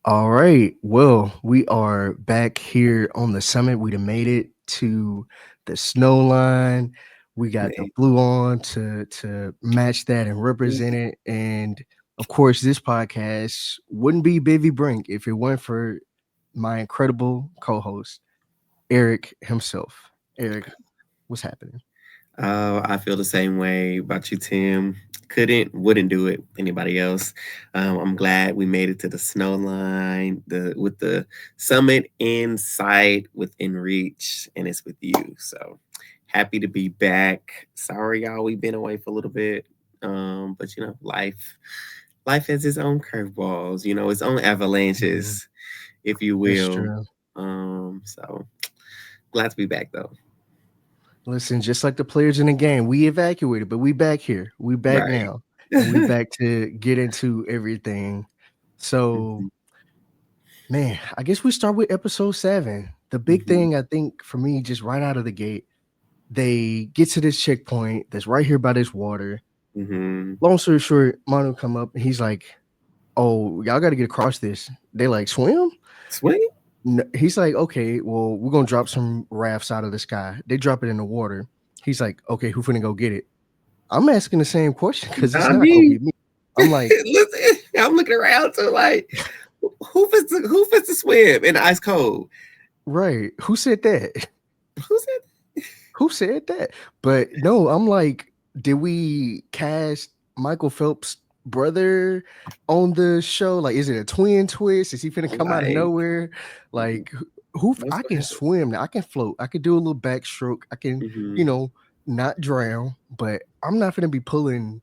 All right. Well, we are back here on the summit. We done made it to the snow line. We got the Man, blue on to match that and represent it. And of course, this podcast wouldn't be Bivy Brink if it weren't for my incredible co-host, Eric himself. Eric, what's happening? I feel the same way about you, Tim. Wouldn't do it. Anybody else? I'm glad we made it to the snow line, with the summit in sight, within reach, and it's with you. So happy to be back. Sorry, y'all, we've been away for a little bit. But life has its own curveballs. Its own Mhm. avalanches, if you That's will. true. So glad to be back, though. Listen, just like the players in the game, we evacuated, but we back here. We back Right. now, and we back to get into everything. So, Mhm. man, I guess we start with episode 7. The big Mhm. thing I think for me, just right out of the gate, they get to this checkpoint that's right here by this water. Mhm. Long story short, Manu come up and he's like, "Oh, y'all got to get across this." They like swim. Swing? He's like, "Okay, well, we're gonna drop some rafts out of the sky." They drop it in the water. He's like, "Okay, who finna go get it?" I'm asking the same question because it's Not not gonna be me. me. I'm like, Listen, I'm looking around to like who fits to swim in the ice cold? right, who said that? Who said Who said that? But no, I'm like, did we cast Michael Phelps' brother on the show? Like, is it a twin twist? Is he finna come out of like nowhere? Like, who what's I gonna can happen? swim now. I can float. I can do a little backstroke. I can, you Hmm. know, not drown, but I'm not gonna be pulling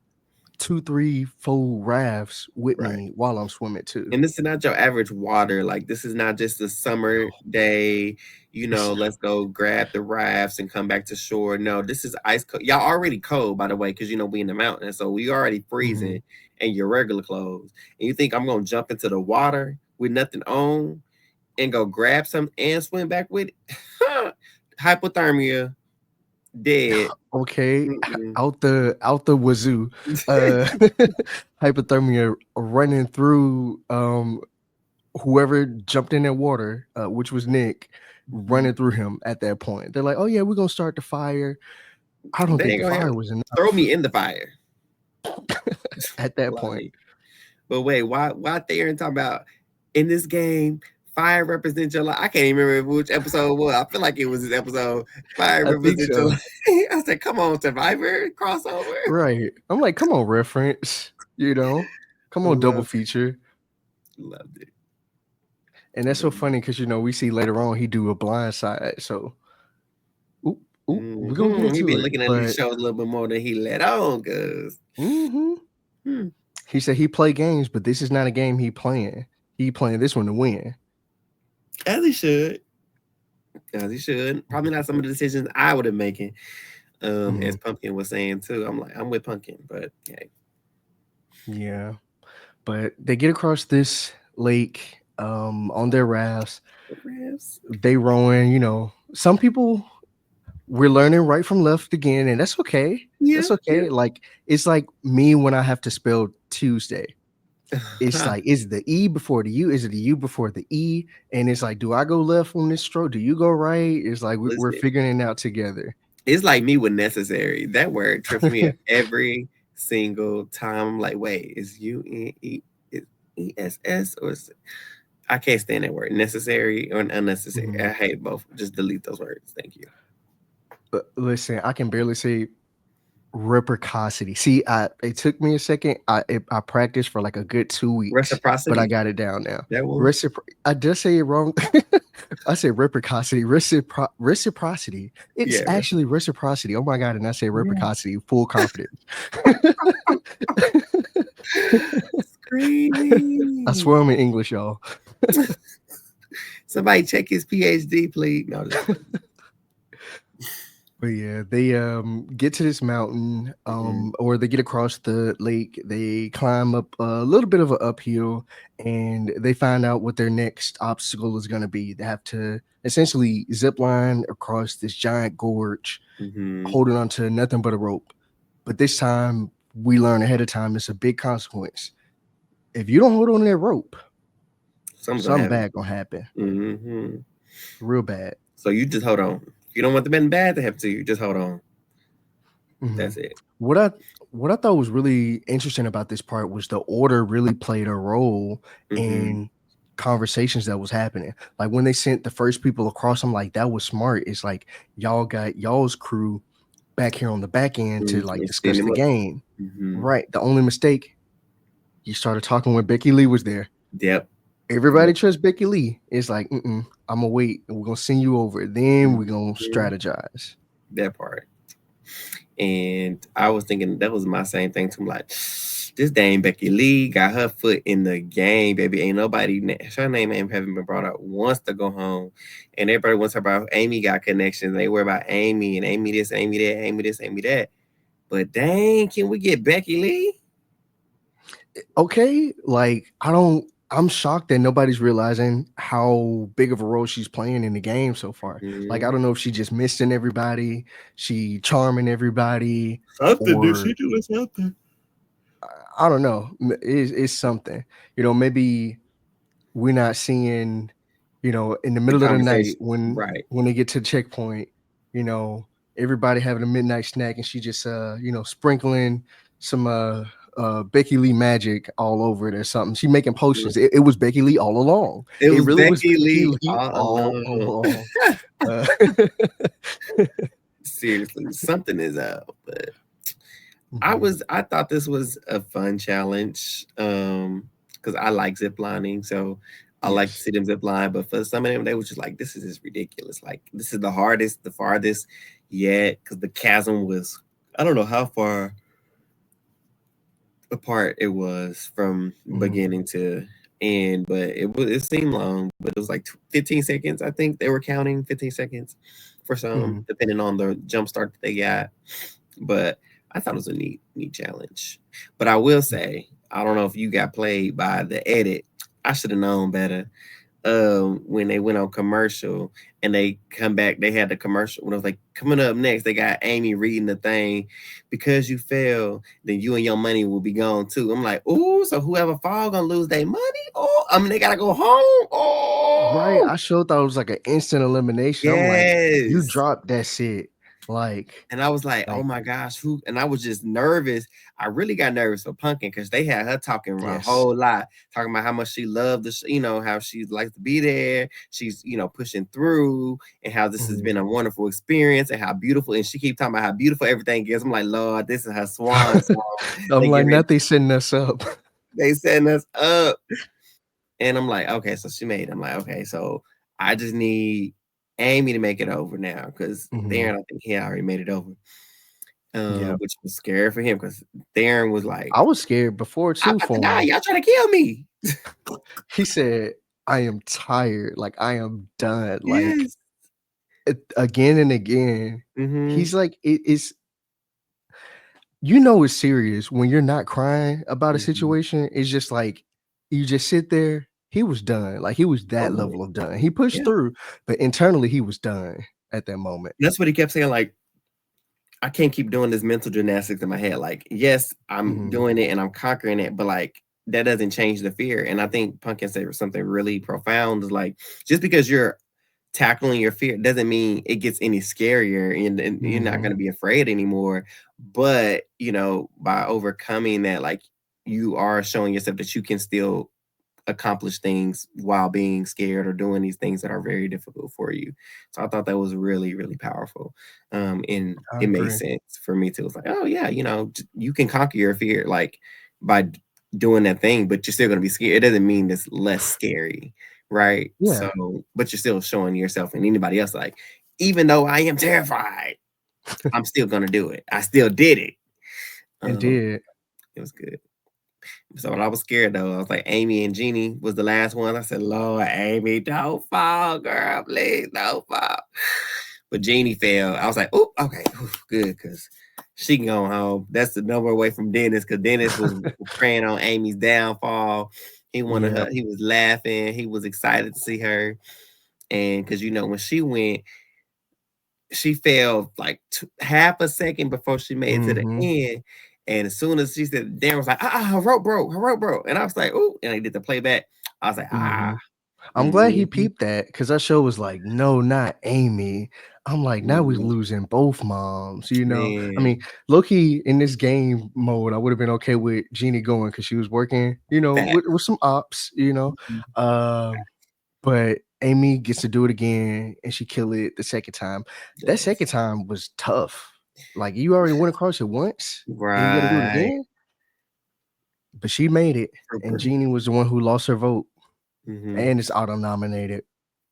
two, three, four rafts with Right. me while I'm swimming too. And this is not your average water. Like this is not just a summer day, It's let's go grab the rafts and come back to shore. No, this is ice cold. Y'all already cold, by the way, because we in the mountains. So we already freezing mhm. in your regular clothes. And you think I'm gonna jump into the water with nothing on and go grab some and swim back with it? Hypothermia, dead. Okay, Mm-mm. out the wazoo. Uh hypothermia running through whoever jumped in that water, which was Nick, Mhm. running through him at that point. They're like, "Oh yeah, we're gonna start the fire." I don't They think ain't the gonna fire have was throw enough me in the fire. at that point. Like, but wait, why there and talk about in this game, fire represents your life? I can't even remember which episode it was. I feel like it was this episode. Fire I think represents your so. life. I said, come on, Survivor crossover. Right. I'm like, come on, reference, come I on, double loved feature. loved it. And that's so But funny because we see later on he do a blind side. So oop, oop, we're gonna get he into been it. looking at these But shows a little bit more than he let on, cause mhm. hmm, He said he play games, but this is not a game he playing. He playing this one to win. as he should. As he should. Probably not some of the decisions I would have making. As Mhm. Pumpkin was saying too. I'm with Pumpkin, but hey. Yeah, but they get across this lake on their rafts. Perhaps. They rowing. Some people we're learning right from left again, and that's okay. Yeah, That's yeah. okay. Like it's like me when I have to spell Tuesday. It's like, is it the E before the U? Is it the U before the E? And it's like, do I go left on this stroke? Do you go right? It's like we're Listen, figuring it out together. it's like me with necessary. That word trips me up every single time. I'm like, wait, is UNESS or I can't stand that word. Necessary or unnecessary. I Mhm. hate both. Just delete those words. Thank you. But listen, I can barely say reciprocity. See, it took me a second. I practiced for like a good 2 weeks, but I Reciprocity. got it down now. That one. I just say it wrong. I said reciprocity. Reciprocity. It's Yeah. actually reciprocity. Oh my god! And I say Yeah. reciprocity, full confidence. I Screaming. swear I'm in English, y'all. Somebody check his PhD, please. No, just play. But yeah, they get to this mountain, Mhm. or they get across the lake. They climb up a little bit of an uphill, and they find out what their next obstacle is going to be. They have to essentially zip line across this giant gorge, Mhm. holding onto nothing but a rope. But this time, we learn ahead of time it's a big consequence. If you don't hold on to that rope, Something's gonna Something happen. bad gonna happen. Hmm. Real bad. So you just hold on. If you don't want the bad to happen to you, just hold on. Hmm. That's it. What I what I thought was really interesting about this part was the order really played a role Hmm. in conversations that was happening. Like when they sent the first people across, I'm like, that was smart. It's like y'all got y'all's crew back here on the back end to like And stand discuss him the up. game. Hmm. Right. The only mistake, you started talking when Becky Lee was there. Yep. Everybody Yep. trusts Becky Lee. It's like, I'm gonna wait. We're gonna send you over. Then we're gonna Hmm. strategize. That part. And I was thinking that was my same thing too. I'm like, this dame Becky Lee got her foot in the game, baby. Ain't nobody, her name ain't haven't been brought up, wants to go home. And everybody wants to talk about Amy got connections. They worry about Amy and Amy this, Amy that, Amy this, Amy that. But dang, can we get Becky Lee? Okay, like I'm shocked that nobody's realizing how big of a role she's playing in the game so far. Like I Hmm. don't know if she just missing everybody, she charming everybody, Something did or she do something? I don't know. It's something. Maybe we're not seeing, in the The middle of the night conversation, when right? they get to the checkpoint, you know, everybody having a midnight snack and she just sprinkling some Becky Lee magic all over it or something. She making potions. It was Becky Lee all along. It It was really was Becky Becky Lee Lee all all along. along. Uh, Seriously, something is up. But mhm. I thought this was a fun challenge. Because I like zip lining, so I like to Yes. see them zip line. But for some of them, they was just like, this is just ridiculous. Like this is the hardest, the farthest yet, because the chasm was, I don't know how far apart it was from Mhm. beginning to end, but it seemed long, but it was like 15 seconds. I think they were counting 15 seconds for some, Mhm. depending on the jump start that they got. But I thought it was a neat challenge. But I will say, I don't know if you got played by the edit. I should have known better. When they went on commercial and they come back, they had the commercial when it was like coming up next, they got Amy reading the thing, because you fail, then you and your money will be gone too. I'm like, ooh, so whoever fall gonna lose their money? Oh, I mean they gotta go home. Right. Oh I sure thought it was like an instant elimination. I'm like, you yes. dropped that shit. Like, And I was like, oh like, my gosh, who? And I was just nervous. I really got nervous for Pumpkin because they had her talking a yes. whole lot, talking about how much she loved this, how she likes to be there. She's, pushing through, and how this has Mhm. been a wonderful experience, and how beautiful. And she keep talking about how beautiful everything is. I'm like, Lord, this is her swan song. I'm They like, get ready, not they setting us up. they setting us up. And I'm like, okay, so she made it. I'm like, okay, so I just need Amy to make it over now, because Mhm. Darren, I think he already made it over, Yep. which was scary for him because Darren was like, I was scared before "I'm too about to for die. him. Y'all trying to kill me." He said, I am tired. Like, I am done. Like, Yes. again and again. Hmm. He's like, it's, it's serious when you're not crying about a Hmm. situation. It's just like, you just sit there. He was done. Like, he was that Totally. level of done. He pushed Yeah. through, but internally, he was done at that moment. That's what he kept saying. Like, I can't keep doing this mental gymnastics in my head. Like, yes, I'm Mhm. doing it and I'm conquering it, but like that doesn't change the fear. And I think Pumpkin said something really profound. Is like, just because you're tackling your fear doesn't mean it gets any scarier, and you're not going Mhm. to be afraid anymore. But by overcoming that, like, you are showing yourself that you can still accomplish things while being scared or doing these things that are very difficult for you. So I thought that was really, really powerful. And I it made agree. sense for me too. It's like, oh yeah, you can conquer your fear like by doing that thing, but you're still gonna be scared. It doesn't mean it's less scary, right? Yeah, So, but you're still showing yourself and anybody else like, even though I am terrified, I'm still gonna do it. I still did it. it Um, did. it was good. So when I was scared though, I was like, Amy and Jeannie was the last one. I said, Lord, Amy, don't fall, girl. Please don't fall. But Jeannie fell. I was like, oh, okay, good, because she can go home. That's the number away from Dennis, because Dennis was praying on Amy's downfall. He wanted Yep. her, he was laughing, he was excited to see her. And because when she went, she fell like half a second before she made it to the Mhm. end. And as soon as she said, Darren was like, her rope broke, her rope broke. And I was like, oh, and I did the playback. I was like, Mhm. I'm glad he Mhm. peeped that because that show was like, no, not Amy. I'm like, now we're Mhm. losing both moms, you know. I mean, Man, low-key in this game mode, I would have been okay with Jeannie going because she was working, you know, that with some ops, you know. mhm, But Amy gets to do it again and she killed it the second time. That yes. second time was tough. Like you already went across it once and you got to do it Right. again, but she made it. And Trooper. Jeannie was the one who lost her vote Mhm. and is auto nominated.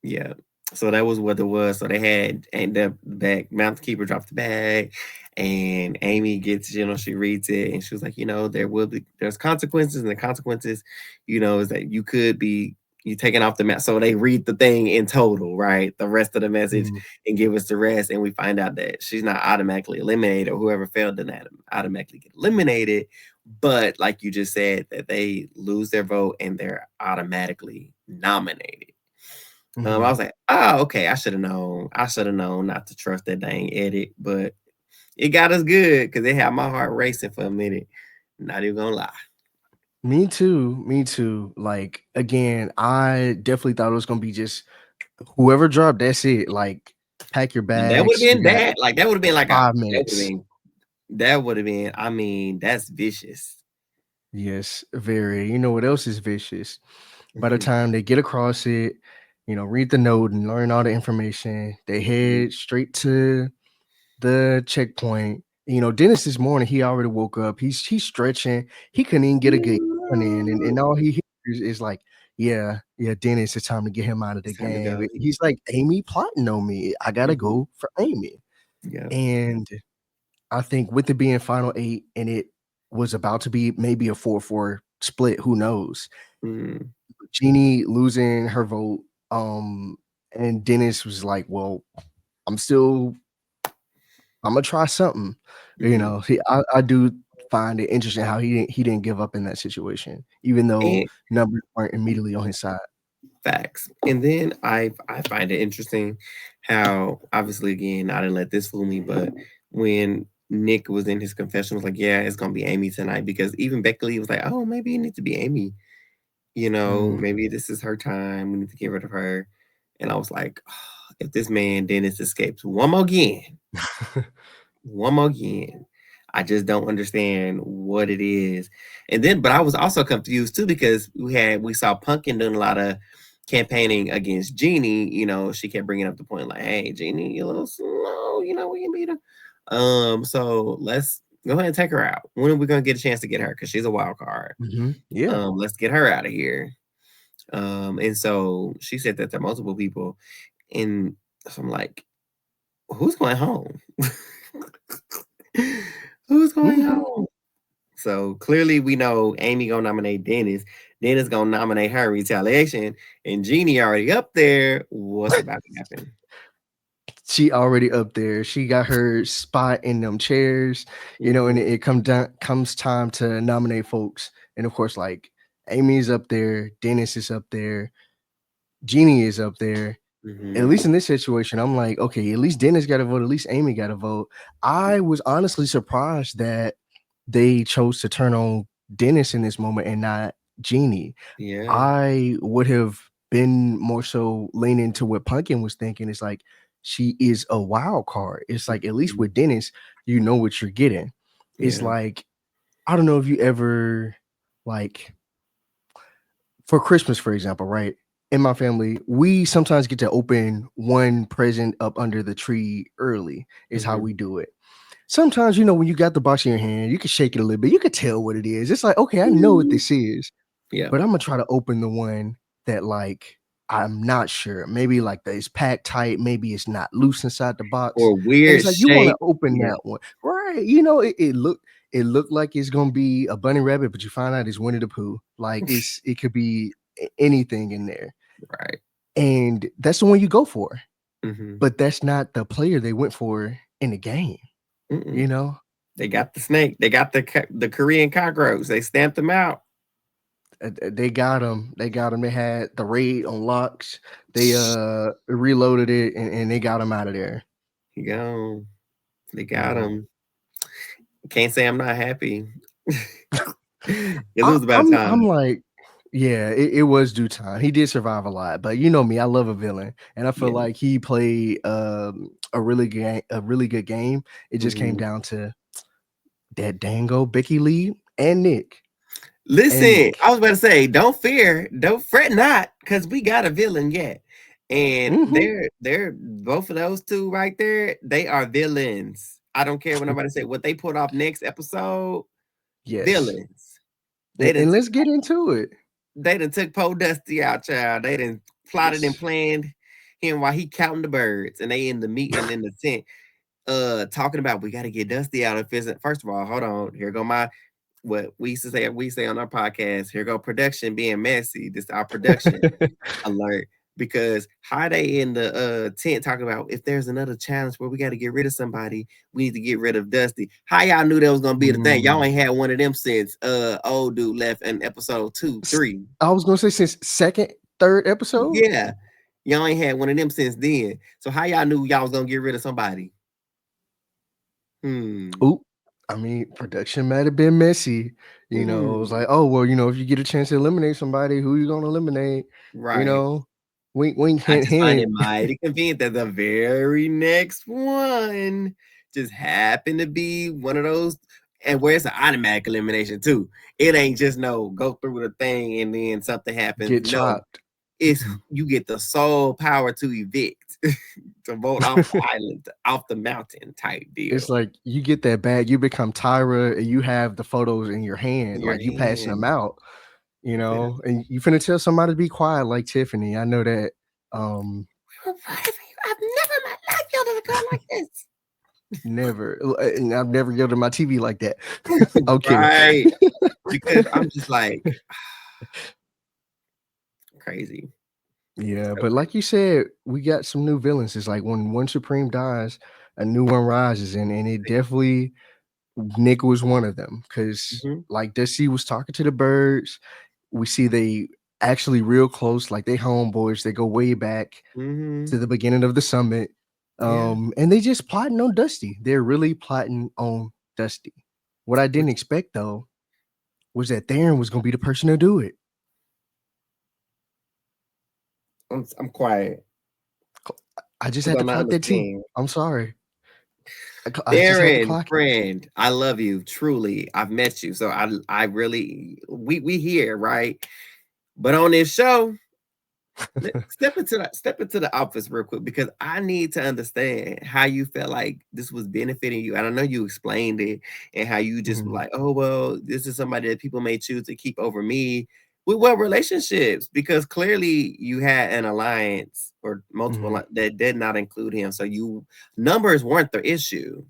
Yeah. So that was what it was. So they had and the bag Mount Keeper dropped the bag and Amy gets, she reads it and she was like, there's consequences and the consequences, is that you could be you taken off the map. So they read the thing in total, right? The rest of the message Mhm. and give us the rest. And we find out that she's not automatically eliminated or whoever failed didn't automatically get eliminated. But like you just said, that they lose their vote and they're automatically nominated. I Mhm. was like, "Oh, okay, I should have known. I should have known not to trust that dang edit, but it got us good because it had my heart racing for a minute. Not even gonna lie. Me too. Me too. Like again, I definitely thought it was gonna be just whoever dropped, that's it. Like pack your And that would have bags. You been got bad. Like that would have been like a 5 minutes. that would have been. I mean, that's vicious. Yes, very. You know what else is vicious? By the Mhm, time they get across it, you know, read the note and learn all the information, they mhm. head straight to the checkpoint. You know, Dennis this morning, he already woke up. He's stretching. He couldn't even get a good run in, and all he hears is like, "Yeah, yeah, Dennis, it's time to get him out of the It's time to go. game." He's like, "Amy plotting on me. I gotta Mhm. go for Amy." Yeah. And I think with it being final 8 and it was about to be maybe a 4-4 split, who knows? Mhm, Jeannie losing her vote, and Dennis was like, "Well, I'm still Imma try something." You mhm. know, I do find it interesting how he didn't give up in that situation, even though And numbers weren't immediately on his side. facts. And then I find it interesting how obviously again I didn't let this fool me, but when Nick was in his confession was like, yeah, it's gonna be Amy tonight because even Becky Lee was like, oh, maybe it needs to be Amy. Mm. Maybe this is her time. We need to get rid of her. And I was like, "Oh, if this man Dennis escapes one more again. I just don't understand what it is. And then, but I was also confused too because we saw Pumpkin doing a lot of campaigning against Jeannie. She kept bringing up the point like, "Hey, Jeannie, you a little slow. We can beat her." So let's go ahead and take her out. When are we gonna get a chance to get her? Because she's a wild card. Mhm. Yeah. Let's get her out of here. And so she said that there are multiple people, and so I'm like, who's going home? Who's going Mhm. home? So clearly we know Amy gonna nominate Dennis. Dennis gonna nominate her in retaliation. And Jeannie already up there. What's about to happen? She already up there. She got her spot in them chairs, you know, and Mhm, comes time to nominate folks. And of course, like Amy's up there, Dennis is up there, Jeannie is up there. At mhm. least in this situation, I'm like, okay, at least Dennis got a vote, at least Amy got a vote. I was honestly surprised that they chose to turn on Dennis in this moment and not Jeannie. Yeah. I would have been more so leaning to what Pumpkin was thinking. It's like she is a wild card. It's like at least Mhm. with Dennis, you know what you're getting. It's Yeah. like I don't know if you ever like for Christmas, for example, right? In my family, we sometimes get to open one present up under the tree early, is how we Mhm. do it. Sometimes, you know, when you got the box in your hand, you can shake it a little bit. You can tell what it is. It's like, okay, I know what this is. Yeah. But Imma try to open the one that, like, I'm not sure. Maybe, like, that it's packed tight, maybe it's not loose inside the box, Or and weird it's like, you wanna shape. open Yeah. that one. Right, you know, it looked like it's gonna be a bunny rabbit, but you find out it's Winnie the Pooh. Like, it could be anything in there, Right. and that's the one you go for, Mhm. but that's not the player they went for in the game, Mm-mm. you know? They got the snake. They got the Korean cockroach. They stamped them out. They got him. They got him. They had the raid on locks. They reloaded it and they got him out of there. He gone. They got Yeah. him. Can't say I'm not happy. 'Cause it I, was about I'm time. like, Yeah, it was due time. He did survive a lot, but you know me, I love a villain, and I feel Yeah. like he played a really good game. It just came Mhm. down to that dango Becky Lee and Nick and Listen, Nick. I was about to say, don't fear, don't fret not, because we got a villain yet. And Hmm. they're both of those two right there, they are villains. I don't care what nobody say. What they put off next episode, Yes, villains. They done and took let's get into it. they done took Poe Dusty out, child. They done plotted and Yes. planned him while he counting the birds, and they in the meeting in the tent, talking about we got to get Dusty out of isn't. First of all, hold on. Here go my what we say on our podcast. Here go production being messy. This our production alert because how they in the tent talking about if there's another challenge where we got to get rid of somebody, we need to get rid of Dusty. How y'all knew that was gonna be the thing? Y'all Mm. ain't had one of them since old dude left in episode two, S- three. I was gonna say since second, third episode. Yeah, y'all ain't had one of them since then. So how y'all knew y'all was gonna get rid of somebody? Hmm. Oop. I mean, production might have been messy. You know, it was Hmm. like, oh well, if you get a chance to eliminate somebody, who you gonna eliminate? You Right. know, wink, wink, I hint, just find it hint. mighty convenient that the very next one just happened to be one of those, and where it's an automatic elimination too. It ain't just no go through the thing and then something happens. Get No, chopped. it's Mhm. you get the sole power to evict, to vote off the island, off the mountain type It's deal like you get that bag, you become Tyra, and you have the photos in your in hand, your like you passing them hand. out. You feel And you finna tell somebody to be quiet, like Tiffany. I know that. Um, I've never in my life felt a girl like this. Never, and I've never yelled at my TV like that. I'm kidding. Right. Because I'm just like crazy. Yeah, So but like you said, we got some new villains. It's like when one Supreme dies, a new one rises, and it definitely Nick was one of them because mhm, like Dusty was talking to the birds. We see they actually real close, like they homeboys. They go way back mhm, to the beginning of the summit, yeah, and they just plotting on Dusty. They're really plotting on Dusty. What I didn't which expect though was that Theron was gonna be the person to do it. I'm quiet I just because had to I'm not clock that T. understanding. I'm sorry. I just had to Darren, clock it. friend, I love you truly. I've met you, so I really we here right, but on this show, step into the office real quick because I need to understand how you felt like this was benefiting you. And I know you explained it and how you just were Mhm, like, oh well, this is somebody that people may choose to keep over me. With what relationships? Because clearly you had an alliance or multiple mhm, that did not include him. So you numbers weren't the issue.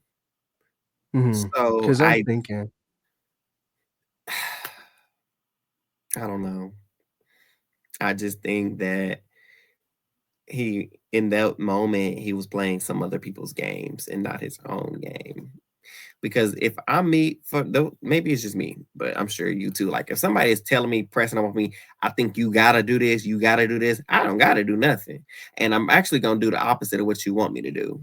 mhm. So 'Cause I'm thinking, I don't know. I just think that he in that moment he was playing some other people's games and not his own game. Because if I'm me, for though maybe it's just me, but I'm sure you too. Like if somebody is telling me, pressing on me, I think you gotta do this, you gotta do this. I don't gotta do nothing, and I'm actually gonna do the opposite of what you want me to do.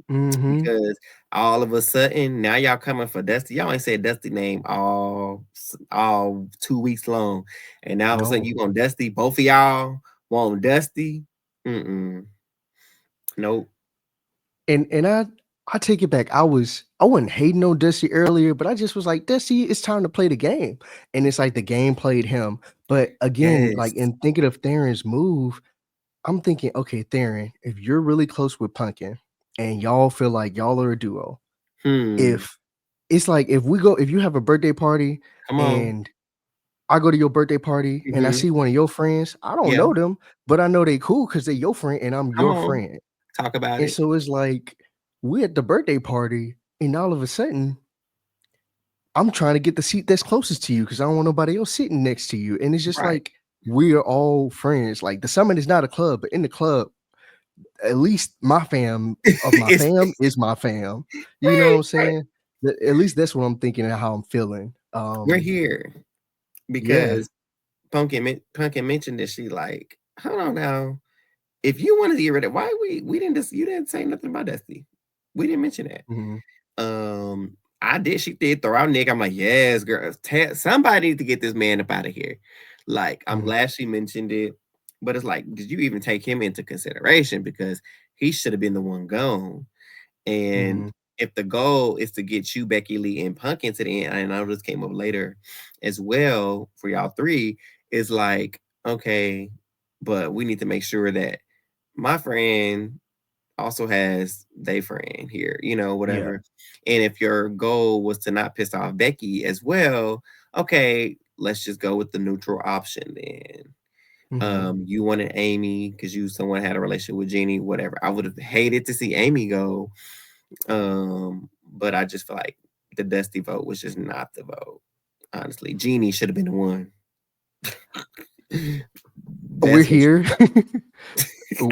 mhm, Because all of a sudden now y'all coming for Dusty. Y'all ain't said Dusty name all 2 weeks long, and now all of a sudden no. you want Dusty. Both of y'all want Dusty. Mm-mm. Nope. And I take it back. I wasn't hating on Dusty earlier, but I just was like, Dusty, it's time to play the game. And it's like the game played him. But again, like Yes. in thinking of Theron's move, I'm thinking, okay, Theron, if you're really close with Pumpkin and y'all feel like y'all are a duo, Hmm. if it's like if you have a birthday party Come on. and I go to your birthday party and I Hmm. see one of your friends, I don't Yeah. know them, but I know they cool because they're your friend and I'm Come your on. friend. Talk about And it. so it's like we at the birthday party, and all of a sudden, I'm trying to get the seat that's closest to you because I don't want nobody else sitting next to you. And it's just Right. like we are all friends. Like the summit is not a club, but in the club, at least my fam of my It's fam is my fam. You know what right, I'm right. saying? At least that's what I'm thinking and how I'm feeling. We're here Yeah. because Pumpkin mentioned that she like, hold on now. If you wanted to get rid of why we didn't just you didn't say nothing about Dusty. We didn't mention that. Mhm. I did. She did throw out Nick. I'm like, yes, girl. Somebody needs to get this man up out of here. Like, I'm Mhm. glad she mentioned it, but it's like, did you even take him into consideration? Because he should have been the one gone. And Mhm. if the goal is to get you, Becky Lee, and Punk into the end, and I know this came up later as well for y'all three, is like, okay, but we need to make sure that my friend also has they friend here, Yeah. whatever. And if your goal was to not piss off Becky as well, okay, let's just go with the neutral option then. Mhm. You wanted Amy because you someone had a relationship with Jeannie, whatever. I would have hated to see Amy go, but I just feel like the Dusty vote was just not the vote. Honestly, Jeannie should have been the one. We're That's what here.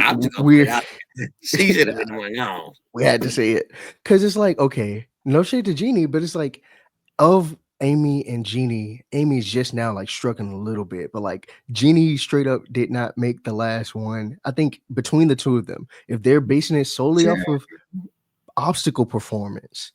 I'm just gonna put it We're out there. She should have been the one gone. we had to say it because it's like, okay, no shade to Jeannie, but it's like of Amy and Jeannie, Amy's just now like struggling a little bit, but like Jeannie straight up did not make the last one. I think between the two of them, if they're basing it solely Child, off of obstacle performance,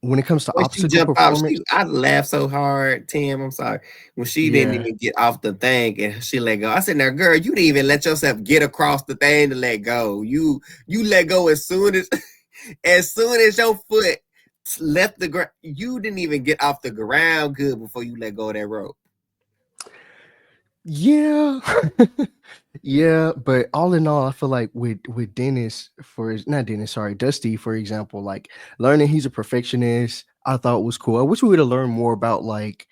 when it comes to when she obstacle jumped off, performance, I laughed so hard, Tim. I'm sorry. When she didn't yeah. even get off the thing and she let go. I said, now girl, you didn't even let yourself get across the thing to let go. You let go as soon as as soon as your foot left the ground. You didn't even get off the ground good before you let go of that rope. Yeah. Yeah, but all in all, I feel like with Dennis not Dennis, sorry, Dusty, for example, like learning he's a perfectionist, I thought was cool. I wish we would have learned more about like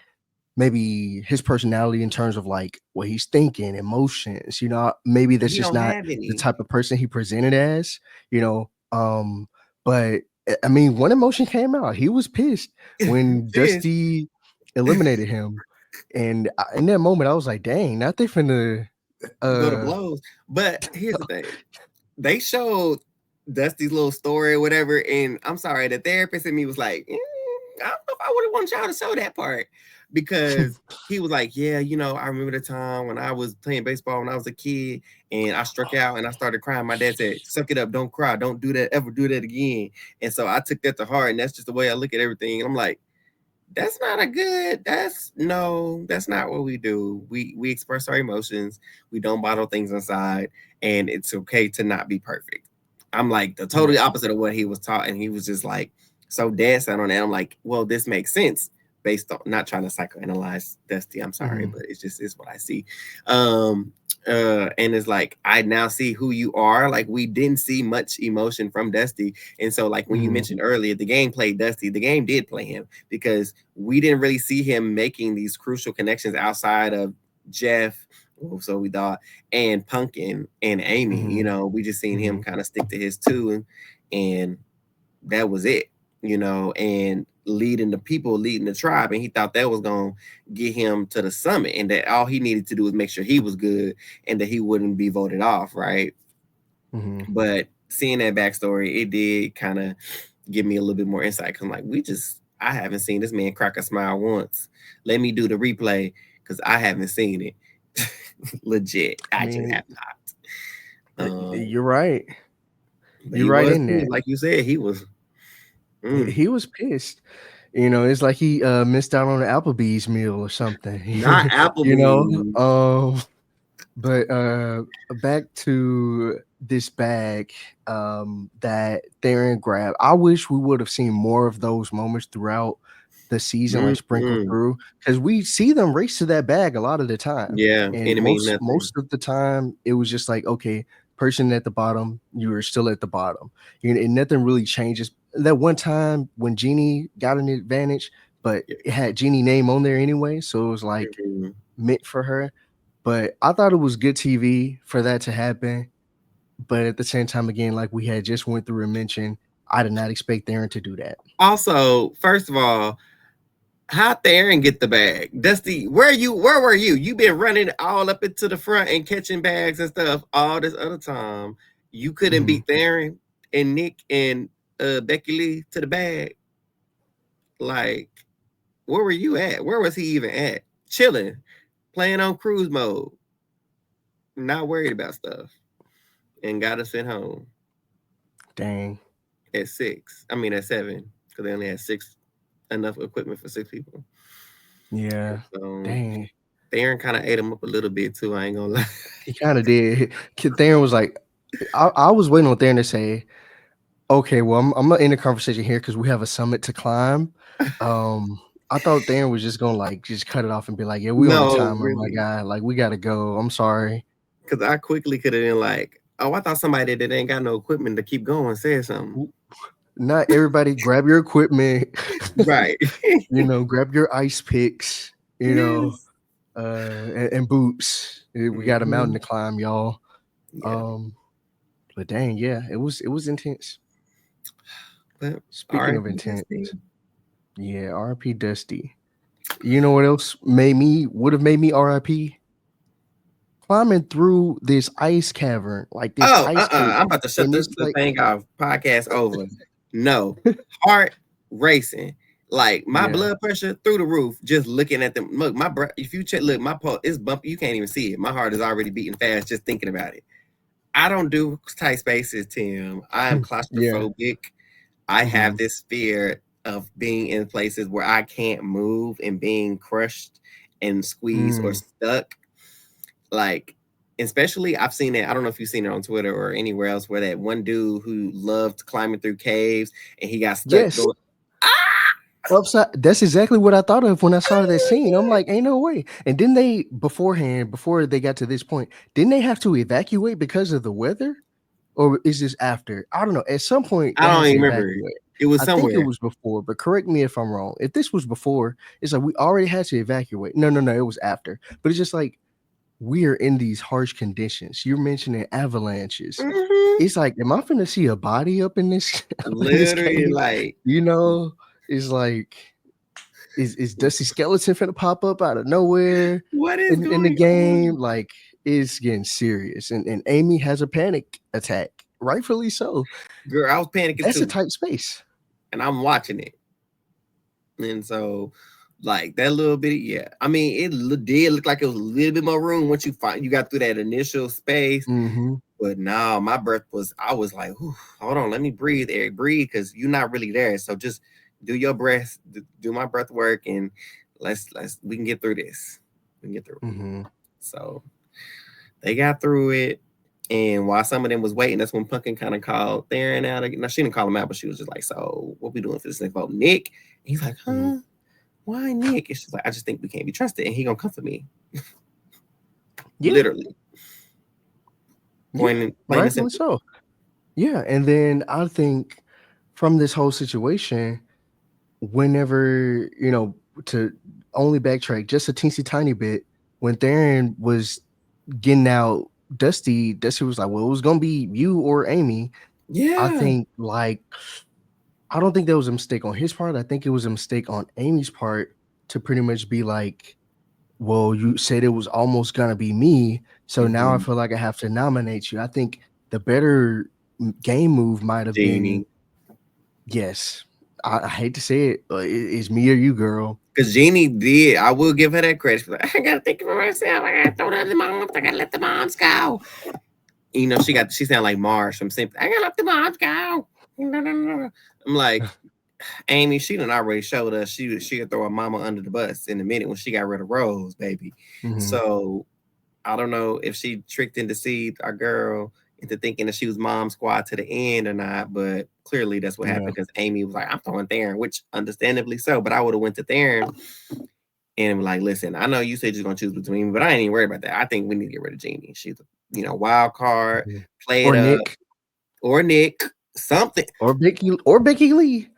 maybe his personality in terms of like what he's thinking, emotions, maybe that's He just don't not have the any. type of person he presented as, you know. But I mean, one emotion came out. He was pissed when Sis, Dusty eliminated him. And in that moment, I was like, dang, not they finna go to uh blows. But here's the thing. They showed Dusty's little story or whatever, and I'm sorry, the therapist in me was like, I don't know if I would have wanted y'all to show that part because he was like, yeah, I remember the time when I was playing baseball when I was a kid and I struck out and I started crying. My dad said, suck it up, don't cry, don't do that, ever do that again. And so I took that to heart, and that's just the way I look at everything. And I'm like, that's not a good that's no that's not what we do. We express our emotions, we don't bottle things inside, and it's okay to not be perfect. I'm like the totally yeah. opposite of what he was taught, and he was just like so dead set on that. I'm like, well, this makes sense based on not trying to psychoanalyze Dusty. I'm sorry, Mhm. but it's just is what I see. um and it's like I now see who you are. Like we didn't see much emotion from Dusty, and so like when you Mhm. mentioned earlier, the game played Dusty. The game did play him because we didn't really see him making these crucial connections outside of Jeff. Well, so we thought, and Pumpkin and Amy. Mhm. We just seen him Mhm. kind of stick to his two, and that was it. And leading the people, leading the tribe, and he thought that was gonna get him to the summit, and that all he needed to do was make sure he was good, and that he wouldn't be voted off, right? Mhm. But seeing that backstory, it did kind of give me a little bit more insight. Cause I'm like, I haven't seen this man crack a smile once. Let me do the replay because I haven't seen it. Legit, I I just mean, have not. you're right. But You're he right was in pissed, that. like you said, he was. Mm, He was pissed. It's like he missed out on an Applebee's meal or something. not you know? Applebee's. But back to this bag that Theron grabbed. I wish we would have seen more of those moments throughout the season, like sprinkled Mm-mm. through, because we see them race to that bag a lot of the time. Yeah, And and it mean nothing. most of the time, it was just like, okay, person at the bottom, you are still at the bottom. And nothing really changes. That one time when Jeannie got an advantage, but Yeah. it had Jeannie name on there anyway, so it was like Mhm. meant for her. But I thought it was good TV for that to happen. But at the same time, again, like we had just went through and mentioned, I did not expect Aaron to do that. Also, first of all, how'd Theron get the bag? Dusty, where were you? You been running all up into the front and catching bags and stuff all this other time. You couldn't Mhm. beat Theron and Nick and Becky Lee to the bag. Like, where were you at? Where was he even at? Chilling, playing on cruise mode, not worried about stuff, and got us sent home Dang. at six. I mean at seven, because they only had six enough equipment for six people. Yeah. So Dang. Theron kind of ate him up a little bit too. I ain't gonna lie. He kind of did. Kid Theron was like, I was waiting on Theron to say, "Okay, well, I'm gonna end the conversation here because we have a summit to climb." I thought Theron was just gonna like just cut it off and be like, "Yeah, we on a No, timer, my really, guy. Like, we gotta go. I'm sorry." because I quickly could have been like, "Oh, I thought somebody that ain't got no equipment to keep going said something." Not everybody grab your equipment, Right. grab your ice picks, Yes. and boots. We got a mountain Hmm. to climb, y'all. Yeah, Um, but dang, yeah, it was intense. but Speaking of R.I.P. intense, Dusty. yeah, RIP Dusty. You know what else would have made me RIP? Climbing through this ice cavern, like this Oh, ice cave, I'm about to shut and this it's the like, thing off. Podcast over. No. Heart racing. Like my yeah, blood pressure through the roof. Just looking at them. Look, my breath. If you check, look, my pulse is bumpy. You can't even see it. My heart is already beating fast just thinking about it. I don't do tight spaces, Tim. I am yeah, claustrophobic. I have hmm this fear of being in places where I can't move and being crushed and squeezed or mm. stuck. Like, especially I've seen it. I don't know if you've seen it on Twitter or anywhere else where that one dude who loved climbing through caves and he got stuck Yes, going, ah, upside. That's exactly what I thought of when I saw that scene. I'm like, ain't no way. And then they beforehand, before they got to this point, didn't they have to evacuate because of the weather? Or is this after? I don't know. At some point, I they don't had to even remember. evacuate. It was I think it somewhere. was before, but correct me if I'm wrong. If this was before, it's like we already had to evacuate. No, no, no, it was after. But it's just like we are in these harsh conditions. You're mentioning avalanches. Hmm. It's like, am I finna see a body up in this up in this Literally, cave? like, You know, it's like is Dusty Skeleton finna pop up out of nowhere what is in the going on? game? Like it's getting serious. And Amy has a panic attack, rightfully so. Girl, I was panicking That's a too, tight space. and I'm watching it. And so, like that little bit, yeah. I mean, did look like it was a little bit more room once you got through that initial space. Hmm But now my breath was, I was like, "Whew, hold on, let me breathe, Eric, breathe, because you're not really there. So just do your breath, do my breath work, and we can get through this. We can get through it." hmm So they got through it. And while some of them was waiting, that's when Pumpkin kind of called Theron out. No, she didn't call him out, but she was just like, "So what we doing for this next vote, Nick?" And he's like, hmm "Huh? Why Nick?" And she's like, "I just think we can't be trusted, and he gonna come for me." Yeah, Literally, yeah, plain and rightfully simple. so. Yeah, and then I think from this whole situation, whenever to only backtrack just a teensy tiny bit, when Theron was getting out Dusty was like, well, it was gonna be you or Amy. I Yeah, think like I don't think that was a mistake on his part. I think it was a mistake on Amy's part to pretty much be like, well, you said it was almost gonna be me, so now I hmm, feel like I have to nominate you. I think the better game move might have been, Jeannie. yes, I hate to say it, but it's me or you, girl. Because Jeannie did, I will give her that credit. She's like, "I gotta think for myself. I gotta throw the other moms. I gotta let the moms go." You know, she sound like Marsh from Simpsons. I gotta let the moms go. I'm like, Amy, she done already showed us she could throw her mama under the bus in a minute when she got rid of Rose, baby. Mhm. So I don't know if she tricked and deceived our girl into thinking that she was mom squad to the end or not, but clearly that's what Yeah. happened because Amy was like, "I'm throwing Theron," which understandably so. But I would have went to Theron and like, "Listen, I know you said you're gonna choose between me, but I ain't even worried about that. I think we need to get rid of Jeannie. She's a wild card, Mhm. play it Or up, Nick, or Nick, something. or Becky Lee.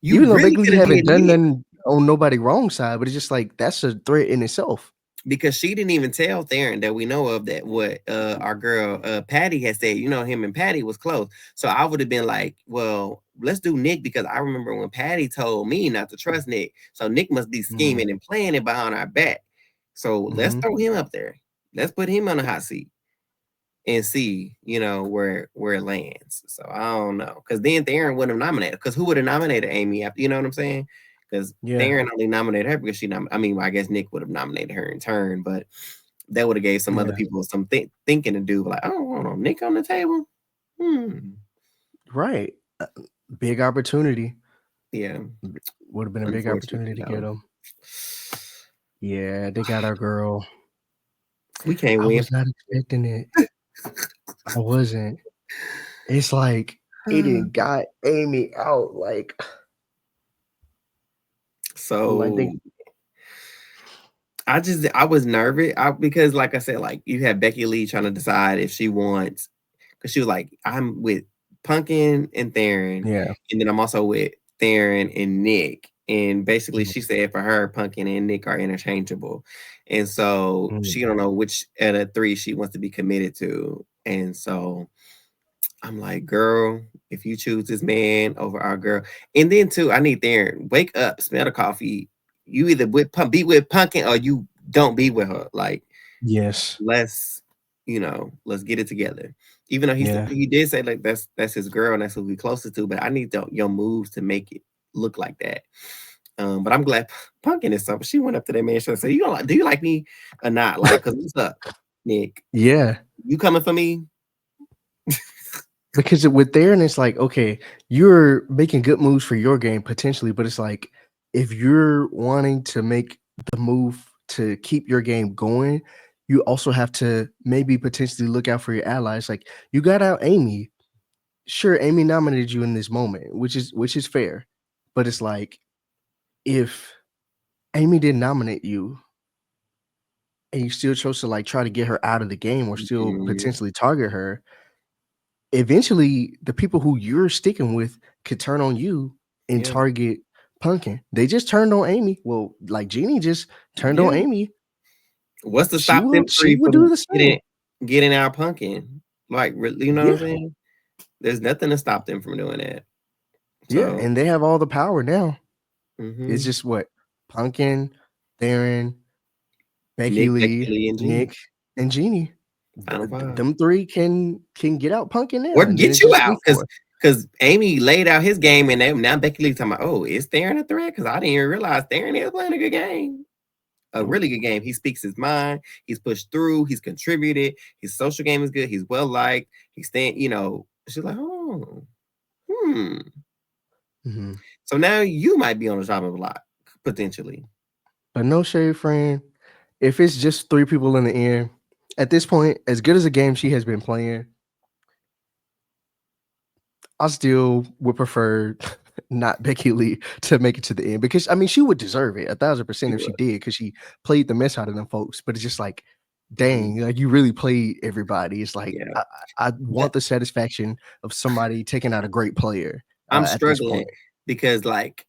You Even though really Becky Lee could have did haven't done Nick." nothing on nobody wrong side, but it's just like that's a threat in itself. Because she didn't even tell Theron that we know of that what our girl Patty had said. You know, him and Patty was close. So I would have been like, well, let's do Nick because I remember when Patty told me not to trust Nick. So Nick must be Mhm. scheming and playing it behind our back. So let's Mhm. throw him up there. Let's put him on the hot seat and see, where it lands. So I don't know. Because then Theron wouldn't have nominated. Because who would have nominated Amy after, you know what I'm saying? Because Yeah. Theron only nominated her because I mean, I guess Nick would have nominated her in turn, but that would have gave some other Yeah. people some thinking to do. Like, oh, hold on, Nick on the table. Hmm. Right. Big opportunity. Yeah. Would have been a big opportunity Unfortunately, to get though. him. Yeah, they got our girl. We can't I win. was not expecting it. I wasn't. It's like it didn't got Amy out. Like So they. I was nervous because like I said, like you had Becky Lee trying to decide if she wants because she was like, I'm with Pumpkin and Theron, Yeah. and then I'm also with Theron and Nick. And basically Mhm, she said for her, Pumpkin and Nick are interchangeable. And so mhm. she don't know which out of three she wants to be committed to. And so I'm like, girl, if you choose this man over our girl, and then too, I need Theron, wake up, smell the coffee. You either be with Pumpkin or you don't be with her. Like, Yes. let's, let's get it together. Even though Yeah. he did say like that's his girl and that's who we closest to, but I need your moves to make it look like that. But I'm glad Pumpkin is something. She went up to that man and said, do you like me or not? Like, cause what's up, Nick? Yeah. You coming for me? Because with Theron, it's like, okay, you're making good moves for your game potentially, but it's like if you're wanting to make the move to keep your game going, you also have to maybe potentially look out for your allies. Like you got out Amy. Sure, Amy nominated you in this moment, which is fair. But it's like if Amy didn't nominate you and you still chose to like try to get her out of the game or still Mhm. potentially target her, eventually the people who you're sticking with could turn on you and Yeah. target Pumpkin. They just turned on Amy. Well, like Jeannie just turned on Yeah. Amy. What's to She stop them will she three would do from the same. getting our Pumpkin? Like, you know what I'm Yeah. saying? There's nothing to stop them from doing that. Yeah. So, And they have all the power now. It's mhm. just what? Pumpkin, Theron, Becky Nick, Becky Lee, Lee, and Genie, Nick, and Jeannie. final five, Them three can get out Pumpkin now, or and then get it's you just three out four. because Amy laid out his game, and now Becky Lee talking about, oh, is Theron a threat? Because I didn't even realize Theron is playing a good game. A Nope. really good game. He speaks his mind. He's pushed through. He's contributed. His social game is good. He's well liked. He's staying. She's like, oh, hmm. Hmm. So now you might be on the chopping block potentially. But no shade, friend. If it's just three people in the end, at this point, as good as a game she has been playing, I still would prefer not Becky Lee to make it to the end because I mean she would deserve it 1,000% She if she would. did because she played the mess out of them folks. But it's just like, Mhm. dang, like you really played everybody. It's like Yeah, I but want the satisfaction of somebody taking out a great player I'm at this struggling point. because like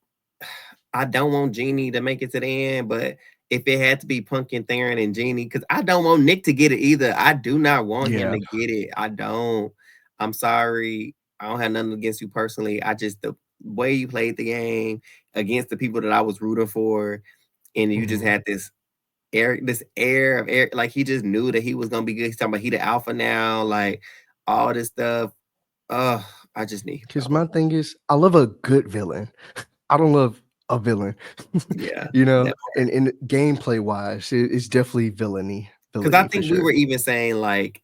I don't want Jeannie to make it to the end, but if it had to be Pumpkin, Theron, and Jeannie, because I don't want Nick to get it either. I do not want him Yeah. to get it. I don't. I'm sorry. I don't have nothing against you personally. I just the way you played the game against the people that I was rooting for, and you just Hmm. had this air of air, like he just knew that he was gonna be good. He's talking about he the alpha now, like all this stuff. Oh, I just need him to Because go. my thing is, I love a good villain. I don't love a villain, Yeah, you know. that And gameplay wise, it's definitely villainy, because I villainy for think we sure. were even saying like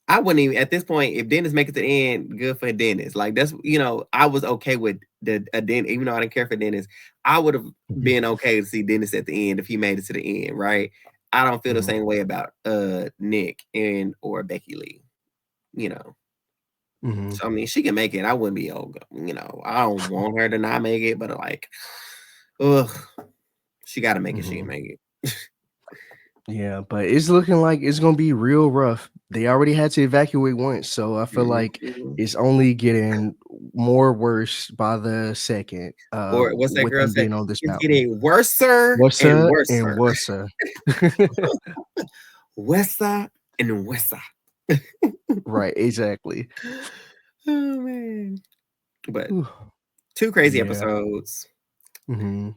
I wouldn't even at this point if Dennis make it to the end, good for Dennis. Like that's I was okay with the Dennis, even though I didn't care for Dennis. I would have Mhm, been okay to see Dennis at the end if he made it to the end, right? I don't feel the mhm, same way about Nick and or Becky Lee, you know. mhm, So I mean, she can make it. I wouldn't be I don't want her to not make it, but like, ugh, she got to make it. She can mhm. make it. Yeah, but it's looking like it's gonna be real rough. They already had to evacuate once, so I feel like Mhm. it's only getting more worse by the second, Or what's that with girl them say? being on this It's mountain. getting worser What's and up and worser, what's up? worser and worser. Right, exactly. Oh man! But Whew. two crazy Yeah. episodes. Mhm.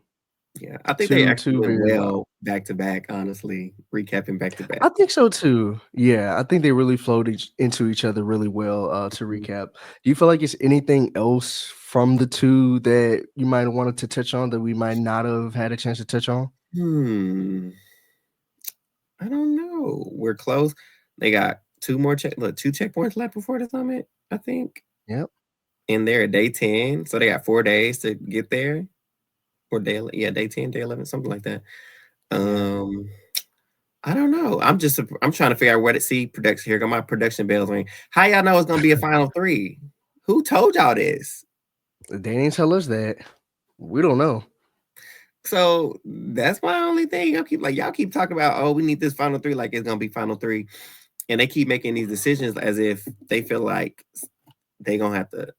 Yeah, I think they actually 2 went very wild. well back to back. Honestly, recapping back to back. I think so too. Yeah, I think they really flowed into each other really well. To Mhm. recap, do you feel like it's anything else from the two that you might have wanted to touch on that we might not have had a chance to touch on? Hmm. I don't know. We're close. They got two checkpoints left before the summit, I think. Yep. And they're at day 10. So they got 4 days to get there. Or day 10, day 11, something like that. Yeah. Um, I don't know. I'm trying to figure out where to see production. Here go my production bells ring. How y'all know it's gonna be a final three? Who told y'all this? They didn't tell us that. We don't know. So that's my only thing. Y'all keep talking about, oh, we need this final three, like it's gonna be final three, and they keep making these decisions as if they feel like they gonna have to.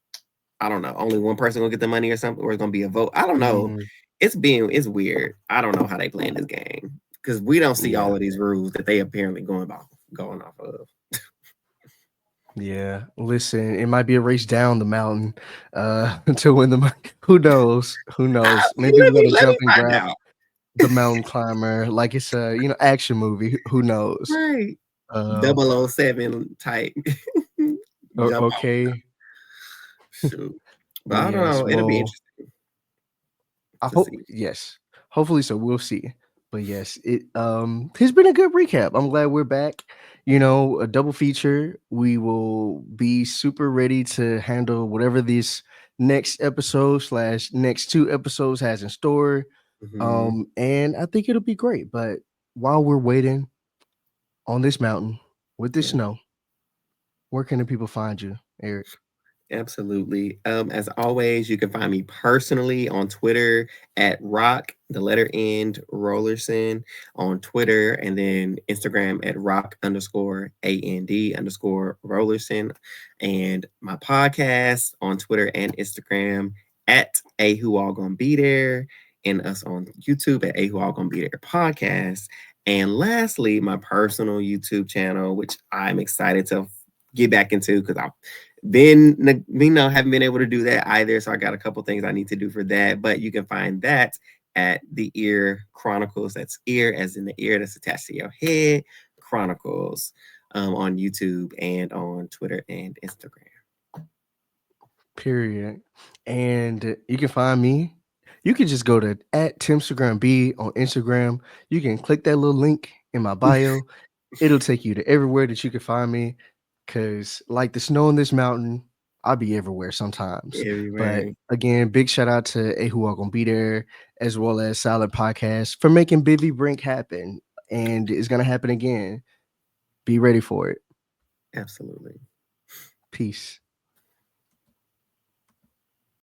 I don't know. Only one person gonna get the money or something, or it's gonna be a vote. I don't know. Mhm. It's weird. I don't know how they playing this game because we don't see Yeah. all of these rules that they apparently going off of. Yeah. Listen, it might be a race down the mountain to win the money. Who knows? Who knows? Maybe we gotta Let me jump and find grab out. the mountain climber like it's a action movie. Who knows? Right. Um, 007 type. Jump off. okay. Shoot. But But I don't yes, know. It'll be well, interesting I to hope see. yes. Hopefully so. We'll see. But yes, it has been a good recap. I'm glad we're back. A double feature. We will be super ready to handle whatever this next episode slash next two episodes has in store. Mhm. And I think it'll be great. But while we're waiting on this mountain with the Yeah. snow, where can the people find you, Eric? Absolutely. As always, you can find me personally on Twitter at rock, the letter end, Rollerson on Twitter, and then Instagram at rock underscore AND underscore Rollerson. And my podcast on Twitter and Instagram at A Who All Gonna Be There, and us on YouTube at A Who All Gonna Be There podcast. And lastly, my personal YouTube channel, which I'm excited to get back into because I haven't been able to do that either. So I got a couple things I need to do for that. But you can find that at the Ear Chronicles. That's ear as in the ear that's attached to your head. Chronicles on YouTube and on Twitter and Instagram. Period. And you can find me. You can just go to at Timstagram B on Instagram. You can click that little link in my bio. It'll take you to everywhere that you can find me. Cause like the snow in this mountain, I'll be everywhere sometimes. But Everywhere. again, big shout out to A Who Are Gonna Be There, as well as Silent Podcast for making Bivy Brink happen. And it's gonna happen again. Be ready for it. Absolutely. Peace.